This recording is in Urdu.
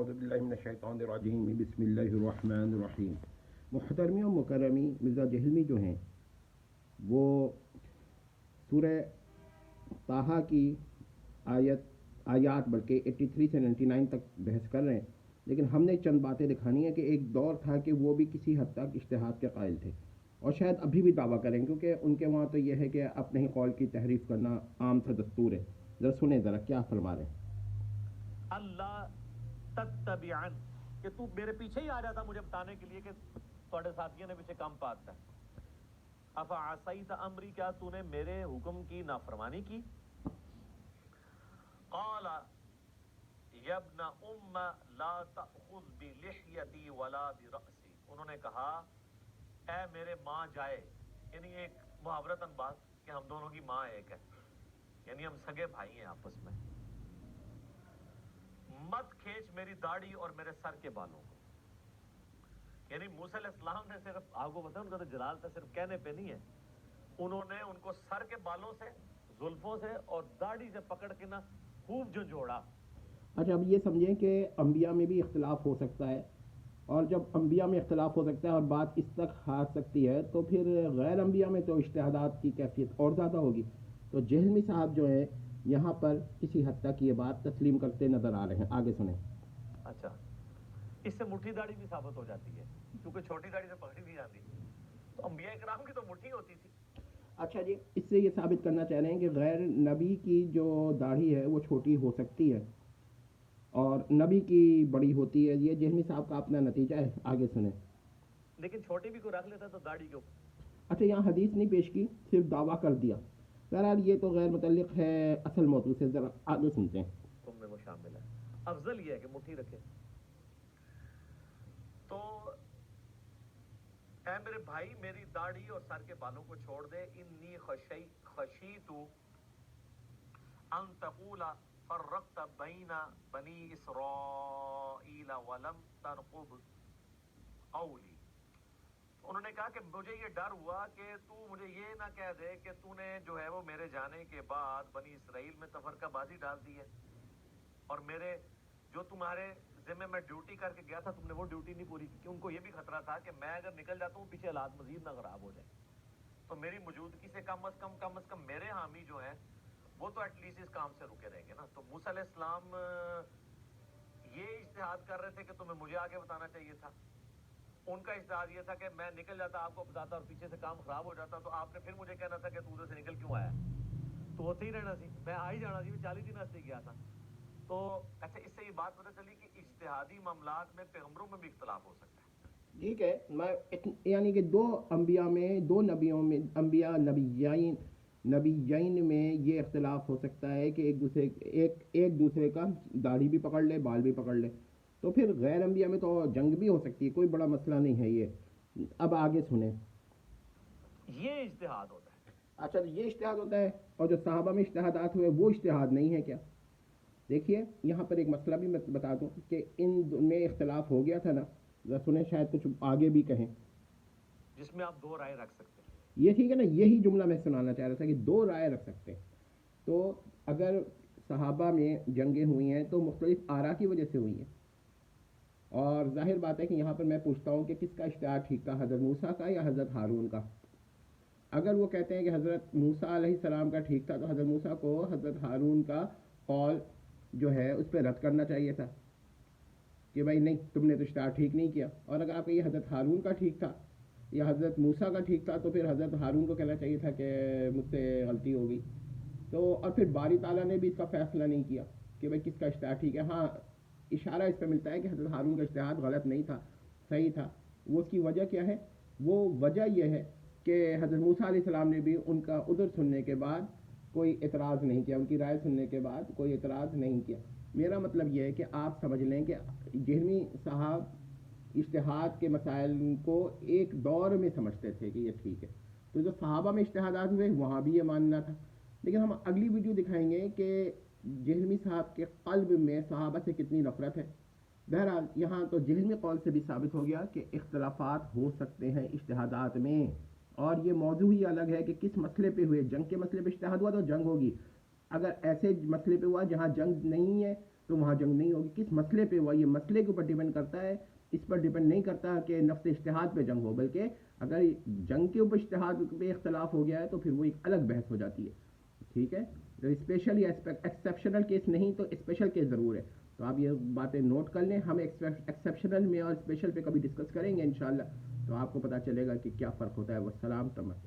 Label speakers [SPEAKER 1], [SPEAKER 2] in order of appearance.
[SPEAKER 1] اعوذ باللہ من الشیطان الرجیم بسم اللہ الرحمن الرحیم. محترمی و مکرمی مرزا جہلمی جو ہیں وہ سورہ طٰہٰ کی آیات بلکہ 83 سے 99 تک بحث کر رہے ہیں، لیکن ہم نے چند باتیں دکھانی ہیں کہ ایک دور تھا کہ وہ بھی کسی حد تک اجتہاد کے قائل تھے اور شاید ابھی بھی دعویٰ کریں، کیونکہ ان کے وہاں تو یہ ہے کہ اپنے ہی قول کی تحریف کرنا عام سا دستور ہے. ذرا سنیں ذرا کیا فرما رہے ہیں.
[SPEAKER 2] اللہ تتبعن، کہ تو میرے پیچھے ہی آ جاتا مجھے بتانے کے لیے کہ تھوڑے ساتھیوں نے پیچھے کام پاتا ہے. افعصیت امری، کیا تو نے میرے حکم کی نافرمانی کی. قال یا ابن ام لا تأخذ بلحیتی ولا برأسی، انہوں نے کہا اے میرے ماں جائے، یعنی ایک محاورتاً بات کہ ہم دونوں کی ماں ایک ہے، یعنی ہم سگے بھائی ہیں آپس میں، مت کھینچ میری داڑھی اور میرے سر کے بالوں کو. یعنی موسیٰ علیہ السلام نے صرف آپ کو پتا ان کا تو جلال تھا صرف کہنے پہ نہیں ہے، انہوں نے ان کو سر کے بالوں سے، زلفوں سے اور داڑھی سے پکڑ کے نا خوب جھنجھوڑا.
[SPEAKER 1] اچھا، اب یہ سمجھیں کہ انبیاء میں بھی اختلاف ہو سکتا ہے، اور جب انبیاء میں اختلاف ہو سکتا ہے اور بات اس تک آ سکتی ہے تو پھر غیر انبیاء میں تو اجتہادات کی کیفیت اور زیادہ ہوگی. تو جہلمی صاحب جو ہیں یہاں پر کسی حد تک یہ بات تسلیم کرتے نظر آ رہے ہیں. آگے سنیں.
[SPEAKER 2] اچھا، اس سے مٹھی داڑھی بھی ثابت ہو جاتی ہے کیونکہ چھوٹی داڑھی سے پکڑی نہیں جاتی، تو انبیاء کرام کی تو مٹھی ہوتی تھی.
[SPEAKER 1] اچھا جی، اس سے یہ ثابت کرنا چاہ رہے ہیں کہ غیر نبی کی جو داڑھی ہے وہ چھوٹی ہو سکتی ہے اور نبی کی بڑی ہوتی ہے. یہ جہلمی صاحب کا اپنا نتیجہ ہے. آگے سنیں.
[SPEAKER 2] لیکن چھوٹی بھی کوئی رکھ لیتا تو داڑھی کے اوپر.
[SPEAKER 1] اچھا، یہاں حدیث نہیں پیش کی، صرف دعویٰ کر دیا. بہرحال یہ تو غیر متعلق ہے اصل موضوع سے. ذرا آگے سنتے ہیں.
[SPEAKER 2] تم میں وہ شامل ہے. افضل یہ ہے کہ مٹھی رکھے. تو اے میرے بھائی میری داڑھی اور سر کے بالوں کو چھوڑ دے. انی خشیت ان تقول فرقت بین بنی اسرائیل ولم ترقب قولی. انہوں نے کہا کہ مجھے یہ ڈر ہوا کہ تو مجھے یہ نہ کہہ دے کہ تو نے جو ہے وہ میرے جانے کے بعد بنی اسرائیل میں تفرقہ بازی ڈال دی ہے، اور میرے جو تمہارے ذمہ میں ڈیوٹی کر کے گیا تھا تم نے وہ ڈیوٹی نہیں پوری کی. ان کو یہ بھی خطرہ تھا کہ میں اگر نکل جاتا ہوں پیچھے حالات مزید نہ خراب ہو جائے، تو میری موجودگی سے کم از کم میرے حامی جو ہیں وہ تو ایٹ لیسٹ اس کام سے رکے رہیں گے نا. تو موسیٰ علیہ السلام یہ اجتہاد کر رہے تھے کہ تمہیں مجھے آگے بتانا چاہیے تھا. ان کا اجتہاد یہ تھا کہ میں نکل جاتا آپ کو بتاتا اور پیچھے سے کام خراب ہو جاتا، تو آپ نے پھر مجھے کہنا تھا کہ تو ادھر سے نکل کیوں آیا. تو ہوتے ہی رہنا سی، میں آ ہی جانا سی، میں 40 دن واسطے گیا تھا. تو اچھا، اس سے یہ بات پتہ چلی کہ اجتہادی معاملات میں پیغمبروں میں بھی اختلاف ہو سکتا ہے.
[SPEAKER 1] ٹھیک ہے، میں یعنی کہ دو انبیاء میں، دو نبیوں میں، انبیاء نبیین میں یہ اختلاف ہو سکتا ہے کہ ایک دوسرے کا داڑھی بھی پکڑ لے، بال بھی پکڑ لے. تو پھر غیر انبیاء میں تو جنگ بھی ہو سکتی ہے، کوئی بڑا مسئلہ نہیں ہے یہ. اب آگے سنیں.
[SPEAKER 2] یہ اجتہاد ہوتا ہے.
[SPEAKER 1] اچھا، یہ اجتہاد ہوتا ہے، اور جو صحابہ میں اجتہادات ہوئے وہ اجتہاد نہیں ہے کیا؟ دیکھیے یہاں پر ایک مسئلہ بھی میں بتا دوں کہ ان میں اختلاف ہو گیا تھا نا، ذرا سنیں، شاید کچھ آگے بھی کہیں
[SPEAKER 2] جس میں آپ دو رائے رکھ سکتے ہیں.
[SPEAKER 1] یہ ٹھیک ہے نا، یہی جملہ میں سنانا چاہ رہا تھا کہ دو رائے رکھ سکتے ہیں. تو اگر صحابہ میں جنگیں ہوئی ہیں تو مختلف آراء کی وجہ سے ہوئی ہیں، اور ظاہر بات ہے کہ یہاں پر میں پوچھتا ہوں کہ کس کا اجتہاد ٹھیک تھا، حضرت موسیٰ کا یا حضرت ہارون کا؟ اگر وہ کہتے ہیں کہ حضرت موسیٰ علیہ السلام کا ٹھیک تھا تو حضرت موسیٰ کو حضرت ہارون کا قول جو ہے اس پہ رد کرنا چاہیے تھا کہ بھائی نہیں، تم نے تو اجتہاد ٹھیک نہیں کیا. اور اگر آپ کو یہ حضرت ہارون کا ٹھیک تھا یا حضرت موسیٰ کا ٹھیک تھا تو پھر حضرت ہارون کو کہنا چاہیے تھا کہ مجھ سے غلطی ہو گئی. تو اور پھر باری تعالیٰ نے بھی اس کا فیصلہ نہیں کیا کہ بھائی کس کا اجتہاد ٹھیک ہے. ہاں، اشارہ اس پہ ملتا ہے کہ حضرت ہارون کا اجتہاد غلط نہیں تھا، صحیح تھا. وہ اس کی وجہ کیا ہے؟ وہ وجہ یہ ہے کہ حضرت موسیٰ علیہ السلام نے بھی ان کا عذر سننے کے بعد کوئی اعتراض نہیں کیا، ان کی رائے سننے کے بعد کوئی اعتراض نہیں کیا. میرا مطلب یہ ہے کہ آپ سمجھ لیں کہ جہلمی صاحب اجتہاد کے مسائل کو ایک دور میں سمجھتے تھے کہ یہ ٹھیک ہے. تو جو صحابہ میں اجتہادات ہوئے وہاں بھی یہ ماننا تھا. لیکن ہم اگلی ویڈیو دکھائیں گے کہ جہلمی صاحب کے قلب میں صحابہ سے کتنی نفرت ہے. بہرحال یہاں تو جہلمی قول سے بھی ثابت ہو گیا کہ اختلافات ہو سکتے ہیں اجتہادات میں، اور یہ موضوع ہی الگ ہے کہ کس مسئلے پہ ہوئے. جنگ کے مسئلے پہ اجتہاد ہوا تو جنگ ہوگی، اگر ایسے مسئلے پہ ہوا جہاں جنگ نہیں ہے تو وہاں جنگ نہیں ہوگی. کس مسئلے پہ ہوا, یہ مسئلے کے اوپر ڈیپینڈ کرتا ہے, اس پر ڈیپینڈ نہیں کرتا کہ نفس اجتہاد پہ جنگ ہو, بلکہ اگر جنگ کے اوپر اجتہاد پہ اختلاف ہو گیا ہے تو پھر وہ ایک الگ بحث ہو جاتی ہے. ٹھیک ہے, تو اسپیشل یا ایکسیپشنل کیس نہیں تو اسپیشل کیس ضرور ہے. تو آپ یہ باتیں نوٹ کر لیں, ہم ایکسیپشنل میں اور اسپیشل پہ کبھی ڈسکس کریں گے انشاءاللہ, تو آپ کو پتہ چلے گا کہ کیا فرق ہوتا ہے. والسلام تمام.